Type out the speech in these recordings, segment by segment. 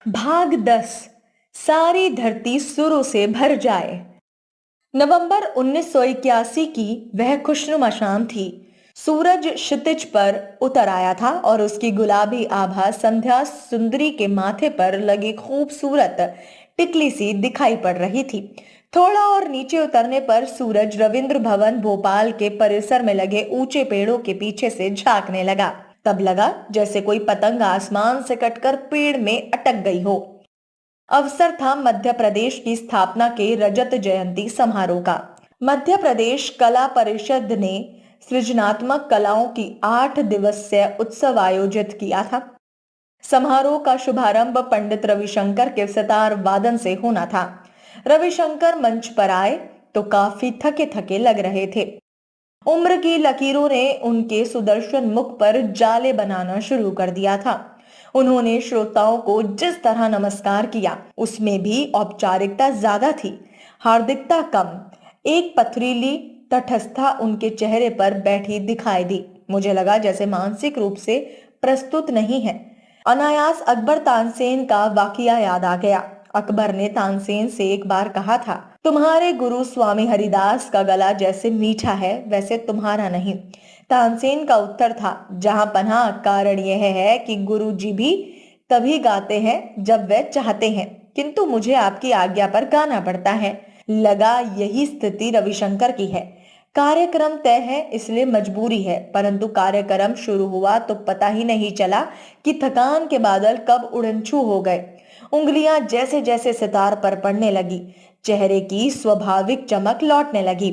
भाग 10। सारी धरती सुरों से भर जाए। नवंबर 1981 की वह खुशनुमा शाम थी। सूरज क्षितिज पर उतर आया था और उसकी गुलाबी आभा संध्या सुंदरी के माथे पर लगी खूबसूरत टिकली सी दिखाई पड़ रही थी। थोड़ा और नीचे उतरने पर सूरज रविंद्र भवन भोपाल के परिसर में लगे ऊंचे पेड़ों के पीछे से झांकने लगा। तब लगा जैसे कोई पतंग आसमान से कटकर पेड़ में अटक गई हो। अवसर था मध्य प्रदेश की स्थापना के रजत जयंती समारोह का। मध्य प्रदेश कला परिषद ने सृजनात्मक कलाओं की 8 दिवसीय उत्सव आयोजित किया था। समारोह का शुभारंभ पंडित रविशंकर के सितार वादन से होना था। रविशंकर मंच पर आए तो काफी थके थके लग रहे थे। उम्र की लकीरों ने उनके सुदर्शन मुख पर जाले बनाना शुरू कर दिया था। उन्होंने श्रोताओं को जिस तरह नमस्कार किया उसमें भी औपचारिकता ज्यादा थी, हार्दिकता कम। एक पथरीली तटस्थता उनके चेहरे पर बैठी दिखाई दी। मुझे लगा जैसे मानसिक रूप से प्रस्तुत नहीं है। अनायास अकबर तानसेन का वाकया याद आ गया। अकबर ने तानसेन से एक बार कहा था, तुम्हारे गुरु स्वामी हरिदास का गला जैसे मीठा है वैसे तुम्हारा नहीं। तानसेन का उत्तर था, जहां पनाह कारण यह है कि गुरु जी भी तभी गाते हैं जब वे चाहते हैं, किंतु मुझे आपकी आज्ञा पर गाना पड़ता है। लगा यही स्थिति रविशंकर की है। कार्यक्रम तय है इसलिए मजबूरी है, परंतु कार्यक्रम शुरू हुआ तो पता ही नहीं चला कि थकान के बादल कब उड़नछू हो गए। उंगलियां जैसे जैसे सितार पर पड़ने लगी, चेहरे की स्वाभाविक चमक लौटने लगी।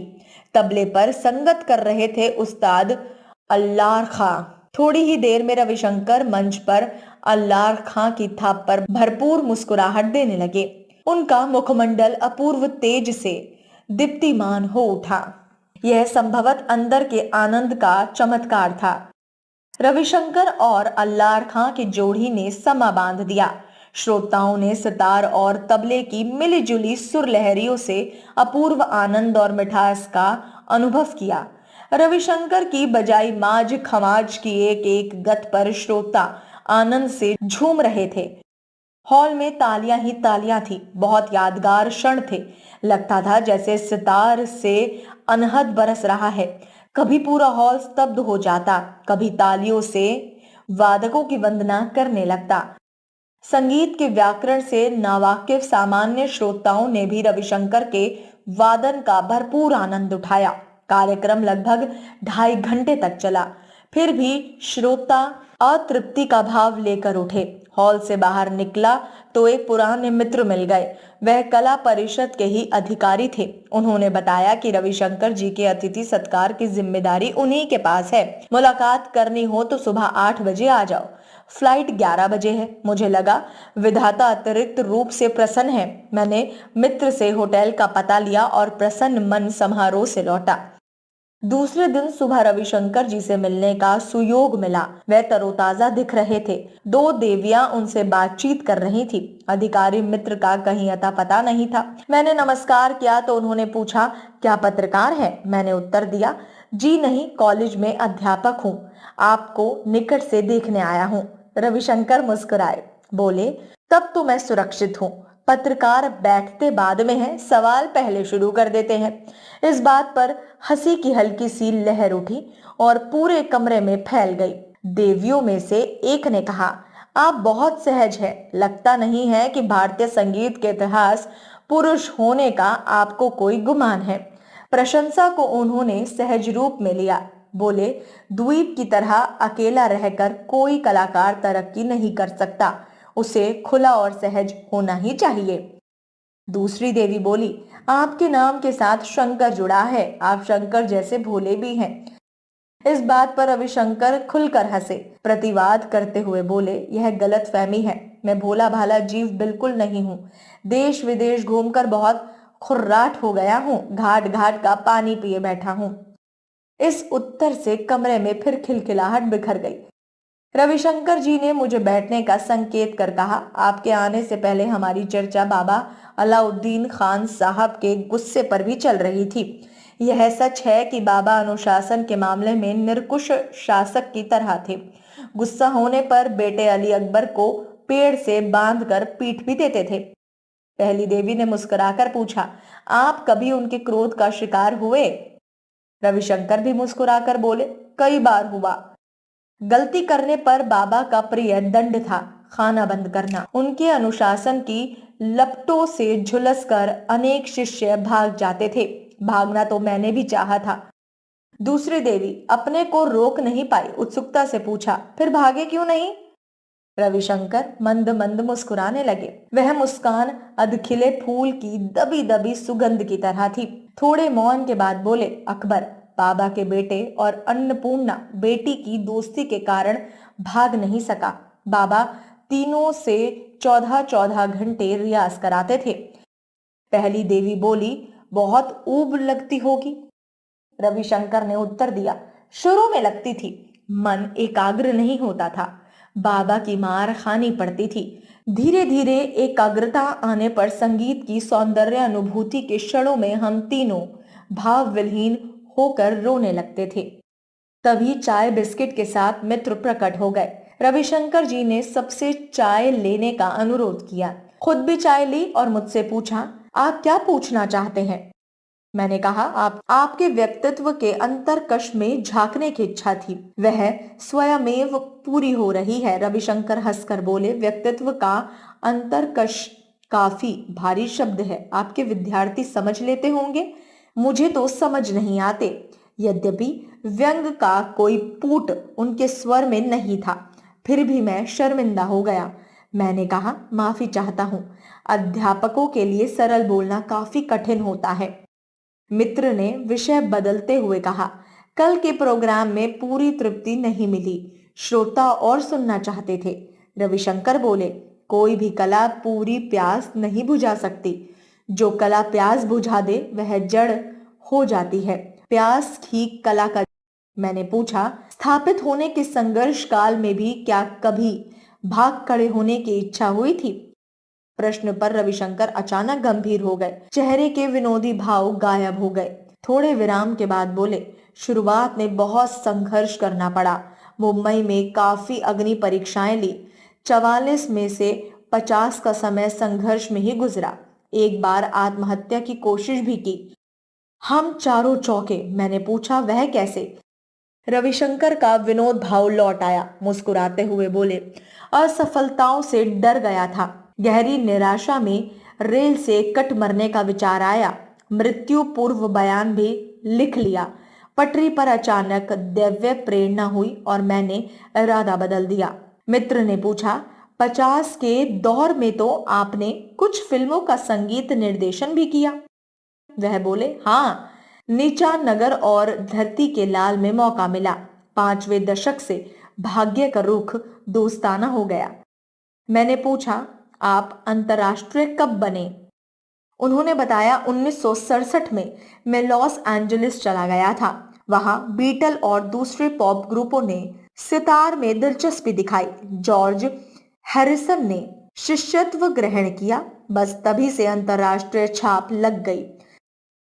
तबले पर संगत कर रहे थे उस्ताद अल्लार खां। थोड़ी ही देर में रविशंकर मंच पर अल्लार खां की थाप पर भरपूर मुस्कुराहट देने लगे। उनका मुखमंडल अपूर्व तेज से दीप्तिमान हो उठा। यह संभवत अंदर के आनंद का चमत्कार था। रविशंकर और अल्लार खां की जोड़ी ने समा बांध दिया। श्रोताओं ने सितार और तबले की मिलीजुली सुर लहरियों से अपूर्व आनंद और मिठास का अनुभव किया। रविशंकर की बजाई माज खमाज की एक एक गत पर श्रोता आनंद से झूम रहे थे। हॉल में तालियां ही तालियां थी। बहुत यादगार क्षण थे। लगता था जैसे सितार से अनहद बरस रहा है। कभी पूरा हॉल स्तब्ध हो जाता, कभी तालियों से वादकों की वंदना करने लगता। संगीत के व्याकरण से नावाकिफ सामान्य श्रोताओं ने भी रविशंकर के वादन का भरपूर आनंद उठाया। कार्यक्रम लगभग 2.5 घंटे तक चला। फिर भी श्रोता अतृप्ति का भाव लेकर उठे। हॉल से बाहर निकला तो एक पुराने मित्र मिल गए। वह कला परिषद के ही अधिकारी थे। उन्होंने बताया कि रविशंकर जी के अतिथि सत्कार की जिम्मेदारी उन्हीं के पास है। मुलाकात करनी हो तो सुबह 8 बजे आ जाओ। फ्लाइट 11 बजे है। मुझे लगा विधाता अतिरिक्त रूप से प्रसन्न है। मैंने मित्र से होटल का पता लिया और प्रसन्न मन समारोह से लौटा। दूसरे दिन सुबह रविशंकर जी से मिलने का सुयोग मिला। वह तरोताजा दिख रहे थे। 2 देवियां उनसे बातचीत कर रही थी। अधिकारी मित्र का कहीं अता पता नहीं था। मैंने नमस्कार किया तो उन्होंने पूछा, क्या पत्रकार है? मैंने उत्तर दिया, जी नहीं, कॉलेज में अध्यापक हूँ। आपको निकट से देखने आया हूँ। रविशंकर मुस्कुराए, बोले, तब तो मैं सुरक्षित हूँ। पत्रकार बैठते बाद में है, सवाल पहले शुरू कर देते हैं। इस बात पर हंसी की हल्की सी लहर उठी और पूरे कमरे में फैल गई। देवियों में से एक ने कहा, आप बहुत सहज है। लगता नहीं है कि भारतीय संगीत के इतिहास पुरुष होने का आपको कोई गुमान है। प्रशंसा को उन्होंने सहज रूप में लिया। बोले, द्वीप की तरह अकेला रहकर कोई कलाकार तरक्की नहीं कर सकता। उसे खुला और सहज होना ही चाहिए। दूसरी देवी बोली, आपके नाम के साथ शंकर जुड़ा है। आप शंकर जैसे भोले भी हैं। इस बात पर रविशंकर खुलकर हंसे। प्रतिवाद करते हुए बोले, यह गलत फहमी है। मैं भोला भाला जीव बिल्कुल नहीं हूँ। देश विदेश घूमकर बहुत खुर्राट हो गया हूँ। घाट घाट का पानी पिए बैठा हूँ। इस उत्तर से कमरे में फिर खिलखिलाहट बिखर गई। रविशंकर जी ने मुझे बैठने का संकेत कर कहा, आपके आने से पहले हमारी चर्चा बाबा अलाउद्दीन खान साहब के गुस्से पर भी चल रही थी। यह सच है कि बाबा अनुशासन के मामले में निरंकुश शासक की तरह थे। गुस्सा होने पर बेटे अली अकबर को पेड़ से बांधकर पीट भी देते थे। पहली देवी ने मुस्कुराकर पूछा, आप कभी उनके क्रोध का शिकार हुए? रविशंकर भी मुस्कुराकर बोले, कई बार हुआ। गलती करने पर बाबा का प्रिय दंड था खाना बंद करना। उनके अनुशासन की लपटों से झुलसकर अनेक शिष्य भाग जाते थे। भागना तो मैंने भी चाहा था। दूसरी देवी अपने को रोक नहीं पाई, उत्सुकता से पूछा, फिर भागे क्यों नहीं? रविशंकर मंद मंद मुस्कुराने लगे। वह मुस्कान अधखिले फूल की दबी दबी सुगंध की तरह थी। थोड़े मौन के बाद बोले, अकबर, बाबा के बेटे और अन्नपूर्णा बेटी की दोस्ती के कारण भाग नहीं सका। बाबा तीनों से 14-14 घंटे रियाज कराते थे। पहली देवी बोली, बहुत ऊब लगती होगी। रविशंकर ने उत्तर दिया, शुरू में लगती थी, मन एकाग्र नहीं होता था। बाबा की मार खानी पड़ती थी। धीरे धीरे एकाग्रता आने पर संगीत की सौंदर्य अनुभूति के क्षणों में हम तीनों भाव विहीन होकर रोने लगते थे। तभी चाय बिस्किट के साथ मित्र प्रकट हो गए। रविशंकर जी ने सबसे चाय लेने का अनुरोध किया, खुद भी चाय ली और मुझसे पूछा, आप क्या पूछना चाहते हैं? मैंने कहा, आपके व्यक्तित्व के अंतरकश में झांकने की इच्छा थी, वह स्वयमेव पूरी हो रही है। रविशंकर हंसकर बोले, व्यक्तित्व का अंतरकश काफी भारी शब्द है, आपके विद्यार्थी समझ लेते होंगे, मुझे तो समझ नहीं आते। यद्यपि व्यंग का कोई पूट उनके स्वर में नहीं था, फिर भी मैं शर्मिंदा हो गया। मैंने कहा, माफी चाहता हूँ, अध्यापकों के लिए सरल बोलना काफी कठिन होता है। मित्र ने विषय बदलते हुए कहा, कल के प्रोग्राम में पूरी तृप्ति नहीं मिली, श्रोता और सुनना चाहते थे। रविशंकर बोले, कोई भी कला पूरी प्यास नहीं बुझा सकती, जो कला प्यास बुझा दे वह जड़ हो जाती है, प्यास ही कला का। मैंने पूछा, स्थापित होने के संघर्ष काल में भी क्या कभी भाग खड़े होने की इच्छा हुई थी? प्रश्न पर रविशंकर अचानक गंभीर हो गए, चेहरे के विनोदी भाव गायब हो गए। थोड़े विराम के बाद बोले, शुरुआत में बहुत संघर्ष करना पड़ा, मुंबई में काफी अग्नि परीक्षाएं ली, 44 में से 50 का समय संघर्ष में ही गुजरा। एक बार आत्महत्या की कोशिश भी की। हम चारों चौंके। मैंने पूछा, वह कैसे? रविशंकर का विनोद भाव लौट आया, मुस्कुराते हुए बोले, असफलताओं से डर गया था, गहरी निराशा में रेल से कट मरने का विचार आया, मृत्यु पूर्व बयान भी लिख लिया। पटरी पर अचानक दिव्य प्रेरणा हुई और मैंने इरादा बदल दिया। मित्र ने पूछा, 50 के दौर में तो आपने कुछ फिल्मों का संगीत निर्देशन भी किया? वह बोले, हाँ, नीचा नगर और धरती के लाल में मौका मिला। 5वें दशक से भाग्य का रुख दोस्ताना हो गया। मैंने पूछा, आप अंतर्राष्ट्रीय कब बने? उन्होंने बताया, 1967 में मैं लॉस एंजलिस चला गया था। वहां बीटल और दूसरे पॉप ग्रुपों ने सितार में दिलचस्पी दिखाई। जॉर्ज हैरिसन ने शिष्यत्व ग्रहण किया। बस तभी से अंतर्राष्ट्रीय छाप लग गई।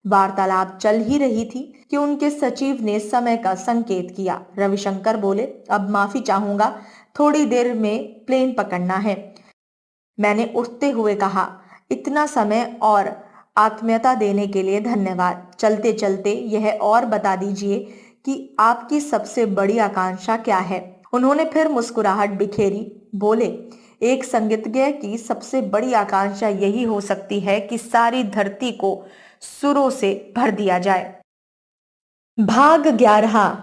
वार्तालाप चल ही रही थी कि उनके सचिव ने समय का संकेत किया। रविशंकर बोले, अब माफी चाहूंगा, थोड़ी देर में प्लेन पकड़ना है। मैंने उठते हुए कहा, इतना समय और आत्मीयता देने के लिए धन्यवाद। चलते चलते यह और बता दीजिए कि आपकी सबसे बड़ी आकांक्षा क्या है? उन्होंने फिर मुस्कुराहट बिखेरी, बोले, एक संगीतज्ञ की सबसे बड़ी आकांक्षा यही हो सकती है कि सारी धरती को सुरों से भर दिया जाए। भाग 11।